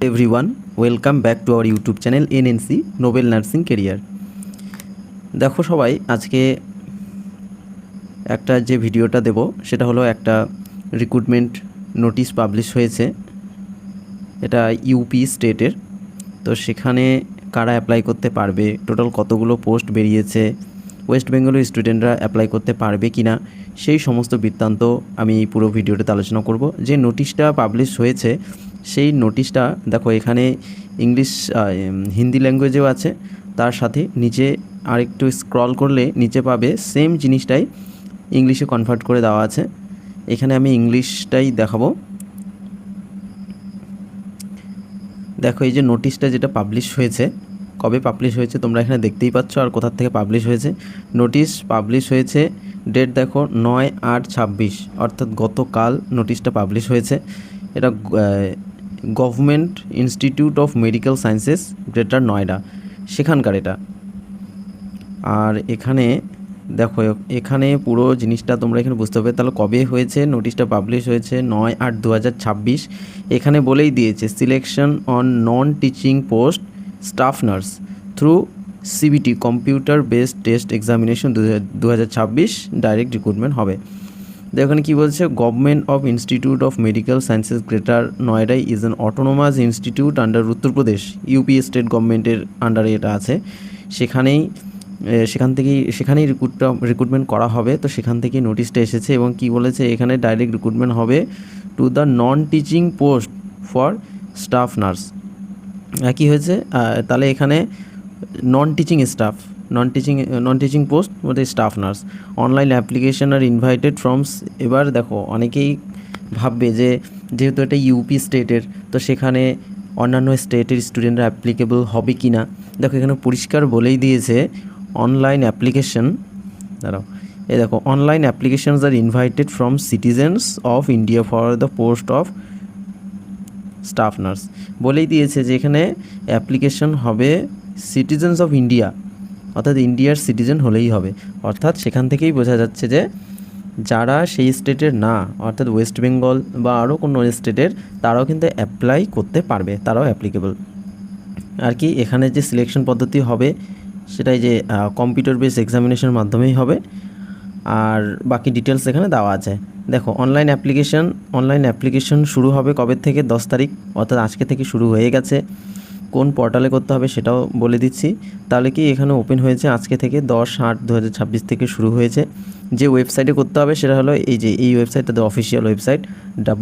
Everyone, welcome back to our YouTube channel NNC Nobel nursing career. দেখো সবাই, আজকে একটা যে ভিডিওটা দেব সেটা হলো একটা রিক্রুটমেন্ট নোটিশ পাবলিশ হয়েছে, এটা ইউপি স্টেটের। তো সেখানে কারা অ্যাপ্লাই করতে পারবে, টোটাল কতগুলো পোস্ট বেরিয়েছে, ওয়েস্ট বেঙ্গলের স্টুডেন্টরা অ্যাপ্লাই করতে পারবে কি না, সেই সমস্ত বৃত্তান্ত আমি এই পুরো ভিডিওটাতে আলোচনা করব। যে নোটিশটা পাবলিশ হয়েছে সেই নোটিশটা দেখো, এখানে ইংলিশ হিন্দি ল্যাঙ্গুয়েজেও আছে, তার সাথে নিচে আরেকটু স্ক্রল করলে নিচে পাবে সেম জিনিসটাই ইংলিশে কনভার্ট করে দেওয়া আছে। এখানে আমি ইংলিশটাই দেখাবো। দেখো, এই যে নোটিশটা যেটা পাবলিশ হয়েছে, কবে পাবলিশ হয়েছে তোমরা এখানে দেখতেই পাচ্ছ, আর কোথা থেকে পাবলিশ হয়েছে। নোটিশ পাবলিশ হয়েছে, ডেট দেখো 9/8/26, অর্থাৎ গতকাল নোটিশটা পাবলিশ হয়েছে। এটা government institute of medical sciences, greater Noida, সেখানকার এটা। আর এখানে দেখো, এখানে পুরো জিনিসটা তোমরা এখানে বুঝতে হবে। তাহলে কবে হয়েছে নোটিশটা পাবলিশ হয়েছে? 9/8/2026। এখানে বলেই দিয়েছে selection on non teaching post staff nurse through CBT computer based test examination 2026 direct recruitment হবে। এখানে কী বলছে? Government of institute of medical sciences greater Noida is an autonomous institute under Uttar Pradesh, UP state গভর্নমেন্টের আন্ডারে এটা আছে। সেখানেই রিক্রুটমেন্ট করা হবে। তো সেখান থেকেই নোটিশটা এসেছে এবং কি বলেছে এখানে, ডাইরেক্ট রিক্রুটমেন্ট হবে to the non teaching post for staff nurse. কি হয়েছে? তাহলে এখানে নন টিচিং পোস্ট বলতে staff nurse. Online application are invited ফ্রমস। এবার দেখো, অনেকেই ভাববে যে যেহেতু এটা ইউপি স্টেটের, তো সেখানে অন্যান্য স্টেটের স্টুডেন্টরা অ্যাপ্লিকেবল হবে কি না। দেখো, এখানে পরিষ্কার বলেই দিয়েছে অনলাইন অ্যাপ্লিকেশন, দেখো online applications are invited from citizens of India for the post of staff nurse. বলেই দিয়েছে যে এখানে অ্যাপ্লিকেশন হবে সিটিজেন্স অফ ইন্ডিয়া, অর্থাৎ ইন্ডিয়ার সিটিজেন হলেই হবে। অর্থাৎ সেখান থেকেই বোঝা যাচ্ছে যে যারা সেই স্টেটের না, অর্থাৎ ওয়েস্ট বেঙ্গল বা আরও কোনো স্টেটের, তারাও কিন্তু অ্যাপ্লাই করতে পারবে, তারাও অ্যাপ্লিকেবল। আর কি এখানে যে সিলেকশন পদ্ধতি হবে সেটাই যে কম্পিউটার বেস এক্সামিনেশনের মাধ্যমেই হবে। আর বাকি ডিটেলস এখানে দেওয়া আছে। দেখো, অনলাইন অ্যাপ্লিকেশন শুরু হবে কবে থেকে? 10 তারিখ, অর্থাৎ আজকে থেকে শুরু হয়ে গেছে। কোন পোর্টালে করতে হবে সেটাও বলে দিচ্ছি। তাহলে কি এখানে ওপেন হয়েছে আজকে থেকে, 10/8/2026 থেকে শুরু হয়েছে। যে ওয়েবসাইটে করতে হবে সেটা হলো এই ওয়েবসাইটটা, অফিসিয়াল ওয়েবসাইট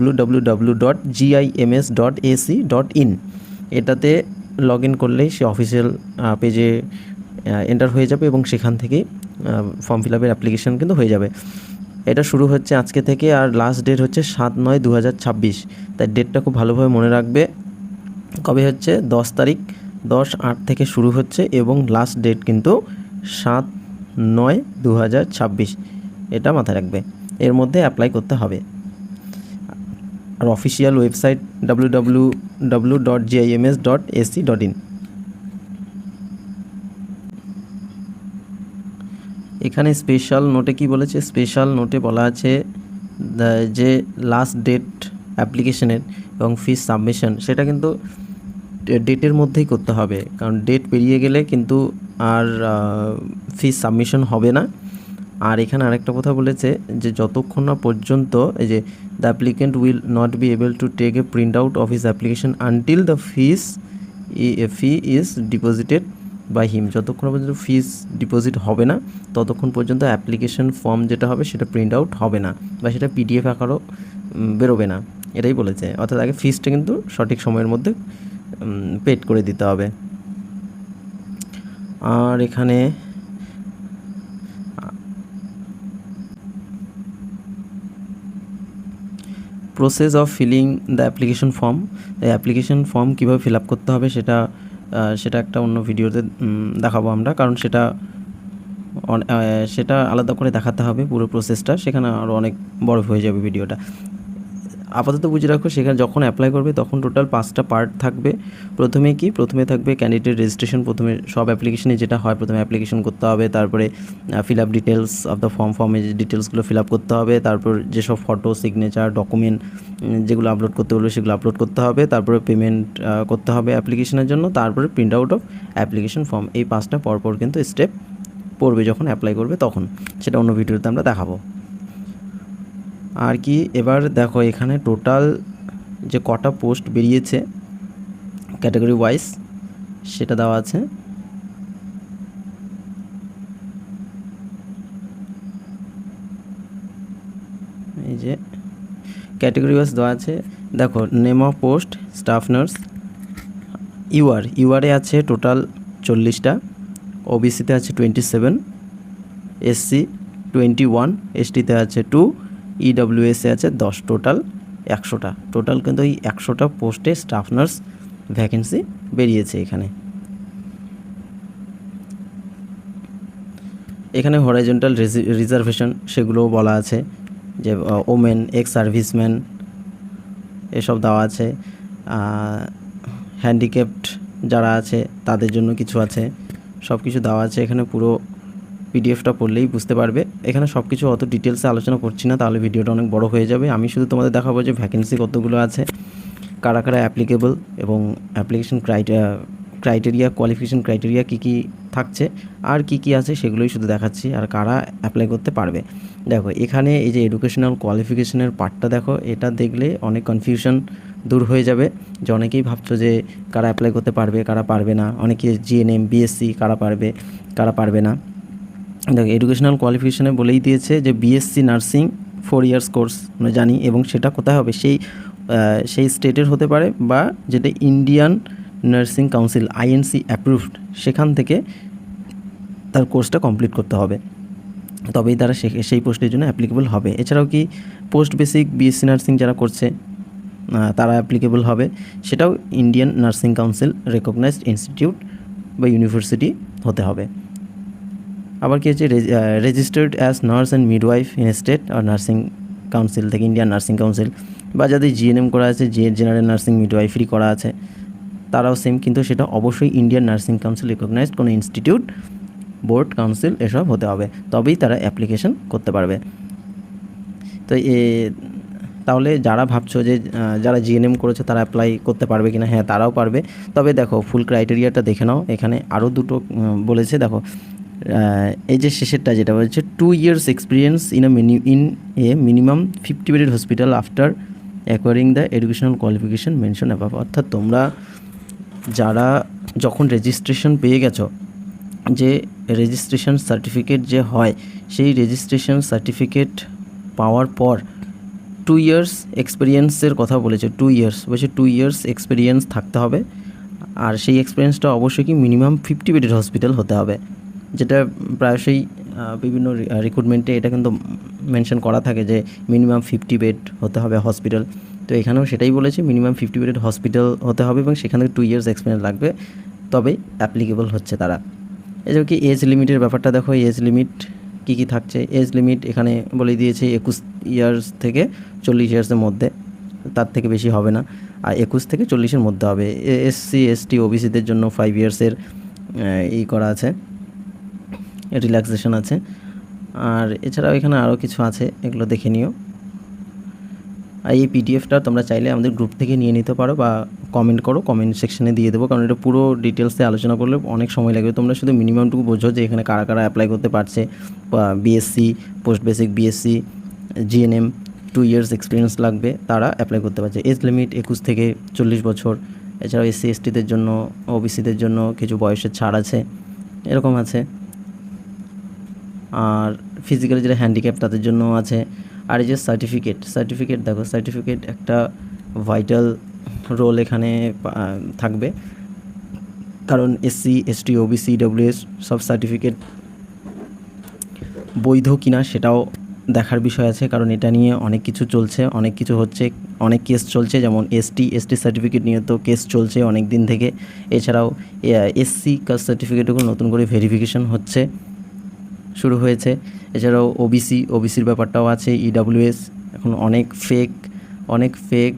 www.gims.ac.in। এটাতে লগ ইন করলেই সে অফিসিয়াল পেজে এন্টার হয়ে যাবে এবং সেখান থেকেই ফর্ম ফিল আপের অ্যাপ্লিকেশান কিন্তু হয়ে যাবে। এটা শুরু হচ্ছে আজকে থেকে, আর লাস্ট ডেট হচ্ছে 7/9/2026। তাই ডেটটা খুব ভালোভাবে মনে রাখবে। কবে হচ্ছে? 10 তারিখ, 10/8 থেকে শুরু হচ্ছে এবং লাস্ট ডেট কিন্তু 7/9/2026। এটা মাথায় রাখবে, এর মধ্যে অ্যাপ্লাই করতে হবে। আর অফিসিয়াল ওয়েবসাইট www.gims.ac.in। এখানে স্পেশাল নোটে কি বলেছে? স্পেশাল নোটে বলা আছে যে লাস্ট ডেট অ্যাপ্লিকেশনের এবং ফিস সাবমিশন সেটা কিন্তু ডেটের মধ্যেই করতে হবে, কারণ ডেট পেরিয়ে গেলে কিন্তু আর ফিস সাবমিশন হবে না। আর এখানে আরেকটা কথা বলেছে যে যতক্ষণ না পর্যন্ত এই যে the applicant will not be able to take a print out of his application until the fee is deposited by him. যতক্ষণ পর্যন্ত ফিস ডিপোজিট হবে না ততক্ষণ পর্যন্ত অ্যাপ্লিকেশন ফর্ম যেটা হবে সেটা প্রিন্ট আউট হবে না, বা সেটা পিডিএফ আকারও বেরোবে না, এটাই বলেছে। অর্থাৎ আগে ফিসটা কিন্তু সঠিক সময়ের মধ্যে পেড করে দিতে হবে। আর এখানে process of filling the application form, এই অ্যাপ্লিকেশন ফর্ম কীভাবে ফিল আপ করতে হবে সেটা একটা অন্য ভিডিওতে দেখাবো আমরা, কারণ সেটা আলাদা করে দেখাতে হবে পুরো প্রসেসটা, সেখানে আরও অনেক বড় হয়ে যাবে ভিডিওটা। আপাতত বুঝে রাখো, সেখানে যখন অ্যাপ্লাই করবে তখন টোটাল 5টা পার্ট থাকবে। প্রথমে থাকবে ক্যান্ডিডেট রেজিস্ট্রেশন। প্রথমে সব অ্যাপ্লিকেশনে যেটা হয়, প্রথমে অ্যাপ্লিকেশন করতে হবে, তারপরে fill up details of the ফর্মে যে ডিটেলসগুলো ফিল আপ করতে হবে, তারপর যেসব ফটো, সিগনেচার, ডকুমেন্ট যেগুলো আপলোড করতে বলবে সেগুলো আপলোড করতে হবে, তারপরে পেমেন্ট করতে হবে অ্যাপ্লিকেশনের জন্য, তারপরে print out of application form. এই 5টা পরপর কিন্তু স্টেপ পড়বে যখন অ্যাপ্লাই করবে তখন, সেটা অন্য ভিডিওতে আমরা দেখাবো। আর কি, এবার দেখো এখানে টোটাল যে কটা পোস্ট বেরিয়েছে ক্যাটাগরি ওয়াইজ সেটা দেওয়া আছে। এই যে ক্যাটাগরি ওয়াইজ দেওয়া আছে, দেখো name of post staff nurse. ইউআরে আছে টোটাল 40টা, ওবিসিতে আছে 27, এসসি 21, এসটিতে আছে 2, ইডব্লিউএসে আছে 10, টোটাল 100টা। টোটাল কিন্তু এই 100টা পোস্টে স্টাফ নার্স ভ্যাকেন্সি বেরিয়েছে। এখানে হরাইজন্টাল রিজার্ভেশন সেগুলোও বলা আছে, যে ওমেন, এক্স সার্ভিসম্যান এসব দেওয়া আছে। হ্যান্ডিক্যাপড যারা আছে তাদের জন্য কিছু আছে, সব কিছু দেওয়া আছে এখানে। পুরো পিডিএফটা পড়লেই বুঝতে পারবে। এখানে সব কিছু অত ডিটেলসে আলোচনা করছি না, তাহলে ভিডিওটা অনেক বড় হয়ে যাবে। আমি শুধু তোমাদের দেখাবো যে ভ্যাকেন্সি কতগুলো আছে, কারা কারা অ্যাপ্লিকেবল, এবং অ্যাপ্লিকেশন ক্রাইটেরিয়া, কোয়ালিফিকেশন ক্রাইটেরিয়া কী কী থাকছে, আর কি কি আছে সেগুলোই শুধু দেখাচ্ছি, আর কারা অ্যাপ্লাই করতে পারবে। দেখো এখানে এই যে এডুকেশনাল কোয়ালিফিকেশনের পার্টটা দেখো, এটা দেখলে অনেক কনফিউশন দূর হয়ে যাবে, যে অনেকেই ভাবছো যে কারা অ্যাপ্লাই করতে পারবে, কারা পারবে না। অনেকে জিএনএম, বিএসসি কারা পারবে, কারা পারবে না। দেখো এডুকেশনাল কোয়ালিফিকেশনে বলেই দিয়েছে যে বিএসসি নার্সিং 4 ইয়ার্স কোর্স আমরা জানি, এবং সেটা কোথায় হবে, সেই স্টেটের হতে পারে, বা যেটা Indian nursing council INC approved, সেখান থেকে তার কোর্সটা কমপ্লিট করতে হবে, তবেই তারা সেই পোস্টের জন্য অ্যাপ্লিকেবল হবে। এছাড়াও কি পোস্ট বেসিক বিএসসি নার্সিং যারা করছে তারা অ্যাপ্লিকেবল হবে, সেটাও Indian nursing council recognised institute বা ইউনিভার্সিটি হতে হবে। আবার কি হচ্ছে, registered as nurse and midwife in state আর নার্সিং কাউন্সিল থেকে, ইন্ডিয়ান নার্সিং কাউন্সিল, বা যাদের জিএনএম করা আছে, জেনারেল নার্সিং মিডওয়াইফারি করা আছে, তারাও সেম, কিন্তু সেটা অবশ্যই ইন্ডিয়ান নার্সিং কাউন্সিল রেকগনাইজড কোনো ইনস্টিটিউট, বোর্ড, কাউন্সিল এসব হতে হবে, তবেই তারা অ্যাপ্লিকেশন করতে পারবে। তো তাহলে যারা ভাবছো যে যারা জিএনএম করেছে তারা অ্যাপ্লাই করতে পারবে কিনা, হ্যাঁ তারাও পারবে। তবে দেখো ফুল ক্রাইটেরিয়াটা দেখে নাও, এখানে আরও দুটো বলেছে। দেখো এই যে শেষেরটা যেটা বলছে 2 years experience in a minimum 50 bedded hospital after acquiring the educational qualification mention above. অর্থাৎ তোমরা যারা যখন রেজিস্ট্রেশন পেয়ে গেছো, যে রেজিস্ট্রেশন সার্টিফিকেট যে হয়, সেই রেজিস্ট্রেশন সার্টিফিকেট পাওয়ার পর 2 years এক্সপিরিয়েন্সের কথা বলেছে। 2 years বলছে, 2 years এক্সপিরিয়েন্স থাকতে হবে, আর সেই এক্সপিরিয়েন্সটা অবশ্যই কি মিনিমাম 50 বেডেড হসপিটাল হতে হবে, যেটা প্রায়শই বিভিন্ন রিক্রুটমেন্টে এটা কিন্তু মেনশন করা থাকে যে মিনিমাম 50 বেড হতে হবে হসপিটাল। তো এখানেও সেটাই বলেছে, মিনিমাম 50 বেডেড হসপিটাল হতে হবে, এবং সেখানে 2 years এক্সপিরিয়েন্স লাগবে, তবেই অ্যাপ্লিকেবল হচ্ছে তারা। এই যে কি এজ লিমিটের ব্যাপারটা দেখো, এজ লিমিট কী কী থাকছে। এজ লিমিট এখানে বলে দিয়েছে 21 ইয়ার্স থেকে 40 ইয়ার্সের মধ্যে, তার থেকে বেশি হবে না, আর 21 থেকে 40-এর মধ্যে হবে। এসসি, এসটি, ওবিসিদের জন্য 5 ইয়ার্সের করা আছে, রিল্যাক্সেশন আছে। আর এছাড়াও এখানে আরও কিছু আছে, এগুলো দেখে নিও। আর এই পিডিএফটা তোমরা চাইলে আমাদের গ্রুপ থেকে নিয়ে নিতে পারো, বা কমেন্ট করো, কমেন্ট সেকশনে দিয়ে দেবো, কারণ এটা পুরো ডিটেলসে আলোচনা করলে অনেক সময় লাগবে। তোমরা শুধু মিনিমামটুকু বোঝো যে এখানে কারা কারা অ্যাপ্লাই করতে পারছে, বা BSc, post basic BSc, GNM 2 years experience লাগবে, তারা অ্যাপ্লাই করতে পারছে। এজ লিমিট 21 থেকে 40 বছর। এছাড়াও এসসি, এসটিদের জন্য, ওবিসিদের জন্য কিছু বয়সের ছাড় আছে, এরকম আছে। আর ফিজিক্যালি যারা হ্যান্ডিক্যাপ তাদের জন্য আছে। আর এই যে সার্টিফিকেট দেখো, সার্টিফিকেট একটা ভাইটাল রোল এখানে থাকবে, কারণ এসসি, এসটি, ওবিসি, ডব্লিউএস সব সার্টিফিকেট বৈধ কিনা সেটাও দেখার বিষয় আছে, কারণ এটা নিয়ে অনেক কিছু চলছে, অনেক কিছু হচ্ছে, অনেক কেস চলছে। যেমন এসটি সার্টিফিকেট নিয়ে তো কেস চলছে অনেক দিন থেকে। এছাড়াও এসসি কাস্ট সার্টিফিকেটগুলো নতুন করে ভেরিফিকেশন শুরু হয়েছে। এছাড়াও ওবিসির ব্যাপারটাও আছে, ইডব্লিউএস এখন অনেক ফেক অনেক ফেক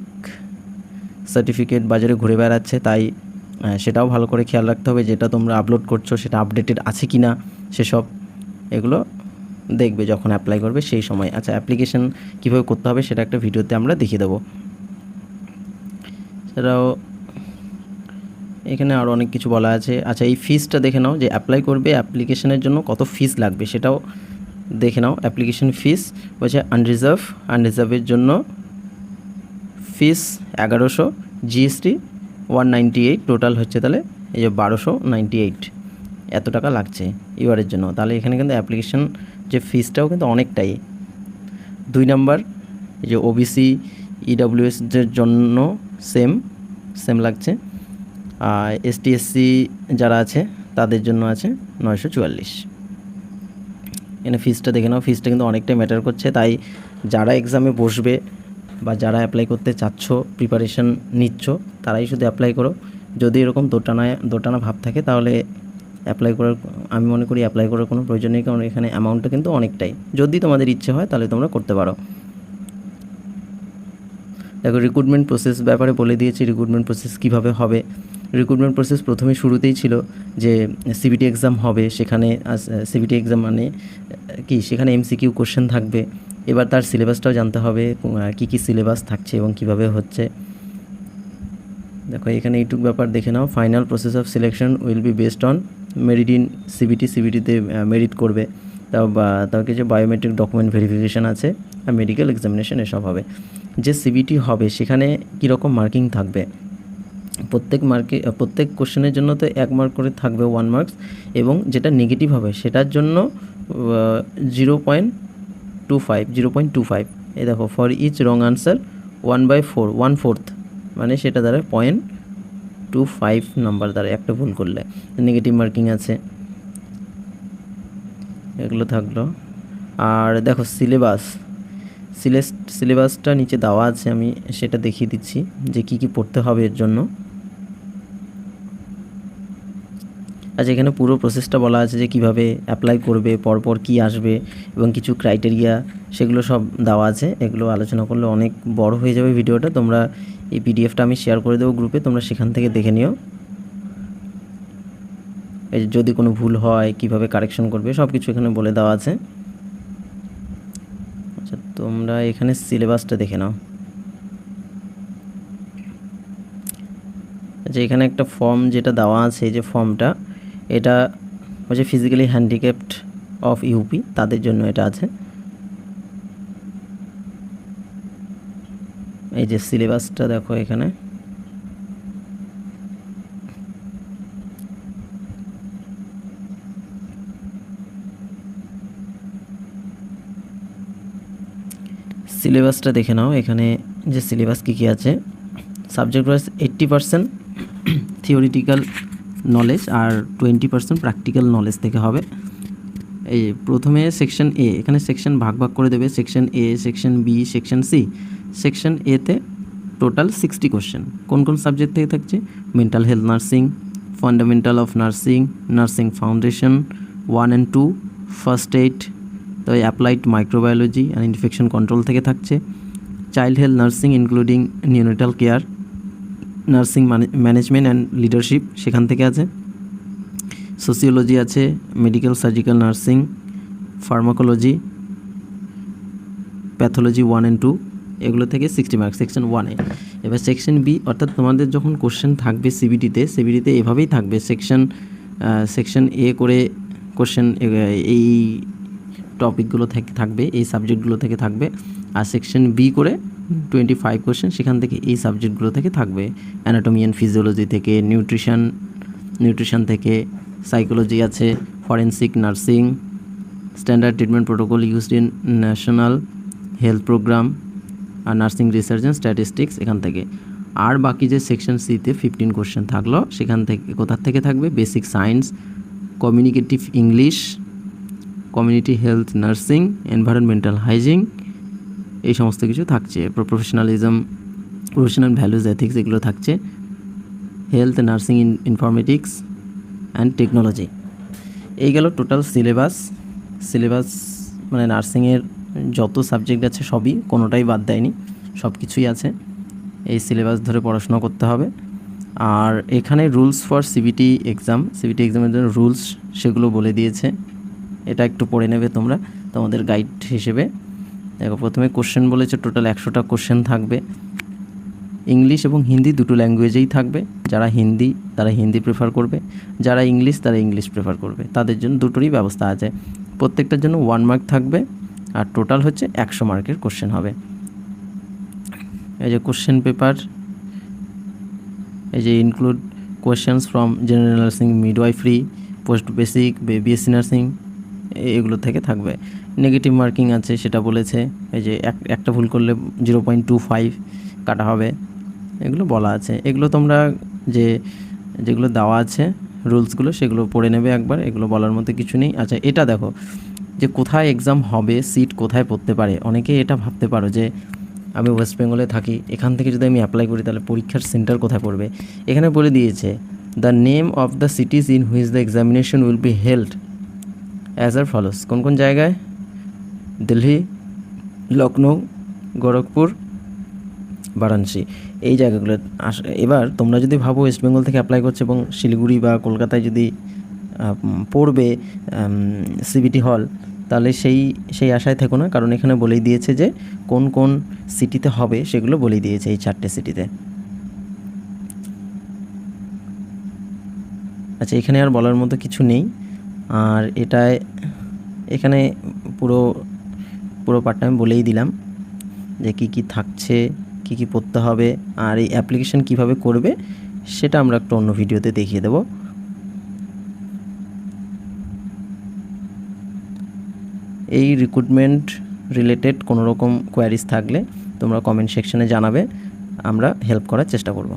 সার্টিফিকেট বাজারে ঘুরে বেড়াচ্ছে, তাই সেটাও ভালো করে খেয়াল রাখতে হবে যেটা তোমরা আপলোড করছো সেটা আপডেটেড আছে কি না, সেসব এগুলো দেখবে যখন অ্যাপ্লাই করবে সেই সময়। আচ্ছা, অ্যাপ্লিকেশন কীভাবে করতে হবে সেটা একটা ভিডিওতে আমরা দেখিয়ে দেবো। সেটাও এখানে আরও অনেক কিছু বলা আছে। আচ্ছা, এই ফিসটা দেখে নাও যে অ্যাপ্লাই করবে অ্যাপ্লিকেশনের জন্য কত ফিস লাগবে সেটাও দেখে নাও। অ্যাপ্লিকেশন ফিস হচ্ছে আনরিজার্ভের জন্য ফিস 1100, জিএসটি 198, টোটাল হচ্ছে তাহলে এই যে 1298 এত টাকা লাগছে এবারের জন্য। তাহলে এখানে কিন্তু অ্যাপ্লিকেশন যে ফিসটাও কিন্তু অনেকটাই। 2 নাম্বার এই যে ওবিসি ইডাব্লিউএসদের জন্য সেম লাগছে, আর এসটি এসসি যারা আছে তাদের জন্য আছে 944। এখানে ফিসটা দেখে নাও, ফিসটা কিন্তু অনেকটাই ম্যাটার করছে। তাই যারা এক্সামে বসবে বা যারা অ্যাপ্লাই করতে চাচ্ছ, প্রিপারেশন নিচ্ছ, তারাই শুধু অ্যাপ্লাই করো। যদি এরকম দোটানা ভাব থাকে তাহলে অ্যাপ্লাই করার, আমি মনে করি অ্যাপ্লাই করার কোনো প্রয়োজন নেই, কারণ এখানে অ্যামাউন্টটা কিন্তু অনেকটাই। যদি তোমাদের ইচ্ছে হয় তাহলে তোমরা করতে পারো। দেখো, রিক্রুটমেন্ট প্রসেস ব্যাপারে বলে দিয়েছি, রিক্রুটমেন্ট প্রসেস কীভাবে হবে। রিক্রুটমেন্ট প্রসেস প্রথমে শুরুতেই ছিল যে সিবিটি এক্সাম হবে, সেখানে সিবিটি এক্সাম মানে কি, সেখানে এমসিকিউ কোশ্চেন থাকবে। এবার তার সিলেবাসটাও জানতে হবে, কী কী সিলেবাস থাকছে এবং কিভাবে হচ্ছে। দেখো এখানে এইটুক ব্যাপার দেখে নাও। Final process of selection will be based on merit in সিবিটিতে মেরিট করবে, তার কিছু বায়োমেট্রিক ডকুমেন্ট ভেরিফিকেশান আছে, আর মেডিকেল এক্সামিনেশন এসব হবে। যে সিবিটি হবে সেখানে কীরকম মার্কিং থাকবে, প্রত্যেক কোশ্চেনের জন্য তো 1 মার্ক করে থাকবে, 1 মার্কস, এবং যেটা নেগেটিভ হবে সেটার জন্য 0.25। এই দেখো, ফর ইচ রং আনসার 1/4 মানে সেটা দ্বারা 0.25 নাম্বার দ্বারা একটা ভুল করলে নেগেটিভ মার্কিং আছে। এগুলো থাকলো। আর দেখো সিলেবাসটা নিচে দেওয়া আছে, আমি সেটা দেখিয়ে দিচ্ছি যে কী কী পড়তে হবে এর জন্য। আচ্ছা, এখানে পুরো প্রসেসটা বলা আছে যে কিভাবে অ্যাপ্লাই করবে, পরপর কি আসবে এবং কিছু ক্রাইটেরিয়া, সেগুলো সব দেওয়া আছে। এগুলো আলোচনা করলে অনেক বড় হয়ে যাবে ভিডিওটা। তোমরা এই পিডিএফটা আমি শেয়ার করে দেবো গ্রুপে, তোমরা সেখান থেকে দেখে নিও। এই যদি কোনো ভুল হয় কিভাবে কারেকশন করবে সব কিছু এখানে বলে দেওয়া আছে। আচ্ছা, তোমরা এখানে সিলেবাসটা দেখে নাও। আচ্ছা, এখানে একটা ফর্ম যেটা দেওয়া আছে, এই যে ফর্মটা, এটা হচ্ছে ফিজিক্যালি হ্যান্ডিক্যাপড অফ ইউপি, তাদের জন্য এটা আছে। এই যে সিলেবাসটা দেখো এখানে, সিলেবাসটা দেখে নাও। এখানে যে সিলেবাস কী কী আছে, সাবজেক্ট ওয়াইজ 80% থিওরিটিক্যাল নলেজ আর 20% প্র্যাকটিক্যাল নলেজ থেকে হবে। এই প্রথমে সেকশন এ, এখানে সেকশন ভাগ করে দেবে, section A, section B, section C. Section এতে টোটাল 60 কোশ্চেন। কোন কোন সাবজেক্ট থেকে থাকছে, mental health nursing, fundamental of nursing, nursing foundation 1 and 2, first aid, তো applied microbiology and infection control থেকে থাকছে, child health nursing including neonatal care, nursing management and leadership সেখান থেকে আছে, সোসিওলজি আছে, medical surgical nursing, pharmacology, pathology 1 and 2, এগুলো থেকে 60 marks section 1-এ। এবার সেকশন বি, অর্থাৎ তোমাদের যখন কোশ্চেন থাকবে সিবিটিতে এভাবেই থাকবে, সেকশন এ করে কোশ্চেন এই টপিকগুলো থেকে থাকবে, এই সাবজেক্টগুলো থেকে থাকবে, আর সেকশন বি করে 25 কোশ্চেন সেখান থেকে এই সাবজেক্টগুলো থেকে থাকবে, অ্যানাটমি অ্যান্ড ফিজিওলজি থেকে, নিউট্রিশন থেকে, সাইকোলজি আছে, forensic nursing, standard treatment protocol used in national health program, আর নার্সিং রিসার্চ অ্যান্ড স্ট্যাটিস্টিক্স এখান থেকে। আর বাকি যে সেকশন সিতে 15 কোশ্চেন থাকলো, সেখান থেকে কোথার থেকে থাকবে, basic science, communicative English, community health nursing, environmental hygiene, এই সমস্ত কিছু থাকছে। প্রফেশনাল ভ্যালুজ, এথিক্স, এগুলো থাকছে। Health, nursing, informatics and technology. এই গেল টোটাল সিলেবাস মানে নার্সিংয়ের যত সাবজেক্ট আছে সবই, কোনোটাই বাদ দেয়নি। সব কিছুই আছে। এই সিলেবাস ধরে পড়াশোনা করতে হবে। আর এখানে রুলস ফর সিবিটি এক্সামের জন্য রুলস সেগুলো বলে দিয়েছে, এটা একটু পড়ে নেবে তোমরা তোমাদের গাইড হিসেবে। দেখো প্রথমে কোশ্চেন বলেছে টোটাল 100টা কোশ্চেন থাকবে, ইংলিশ এবং হিন্দি দুটো ল্যাঙ্গুয়েজেই থাকবে। যারা হিন্দি তারা হিন্দি প্রেফার করবে, যারা ইংলিশ তারা ইংলিশ প্রেফার করবে, তাদের জন্য দুটোরই ব্যবস্থা আছে। প্রত্যেকটার জন্য 1 মার্ক থাকবে, আর টোটাল হচ্ছে 100 মার্কের কোশ্চেন হবে। এই যে কোশ্চেন পেপার, এই যে include questions from general nursing, midwifery, post basic, BSc nursing, এগুলো থেকে থাকবে। নেগেটিভ মার্কিং আছে সেটা বলেছে, এই যে একটা ভুল করলে 0.25 কাটা হবে, এগুলো বলা আছে। এগুলো তোমরা যেগুলো দেওয়া আছে রুলসগুলো সেগুলো পড়ে নেবে একবার, এগুলো বলার মতো কিছু নেই। আচ্ছা, এটা দেখো যে কোথায় এক্সাম হবে, সিট কোথায় পড়তে পারে। অনেকে এটা ভাবতে পারো যে আমি ওয়েস্ট বেঙ্গলে থাকি, এখান থেকে যদি আমি অ্যাপ্লাই করি তাহলে পরীক্ষার সেন্টার কোথায় পড়বে। এখানে বলে দিয়েছে the name of the cities in which the examination will be held as are follows. কোন কোন জায়গায়? দিল্লি, লখনৌ, গোরখপুর, বারাণসী, এই জায়গাগুলো। এবার তোমরা যদি ভাবো ওয়েস্ট বেঙ্গল থেকে অ্যাপ্লাই করছে এবং শিলিগুড়ি বা কলকাতায় যদি পড়বে সিবিটি হল, তাহলে সেই আশায় থেকো না, কারণ এখানে বলেই দিয়েছে যে কোন কোন সিটিতে হবে সেগুলো বলেই দিয়েছে, এই 4টে সিটিতে। আচ্ছা, এখানে আর বলার মতো কিছু নেই। আর এখানে পুরো পার্টটা আমি বলেই দিলাম যে কি থাকছে, কি পড়তে হবে, আর এই অ্যাপ্লিকেশন কিভাবে করবে সেটা আমরা একটা অন্য ভিডিওতে দেখিয়ে দেব। এই রিক্রুটমেন্ট রিলেটেড কোনো রকম কোয়ারিজ থাকলে তোমরা কমেন্ট সেকশনে জানাবে, আমরা হেল্প করার চেষ্টা করব।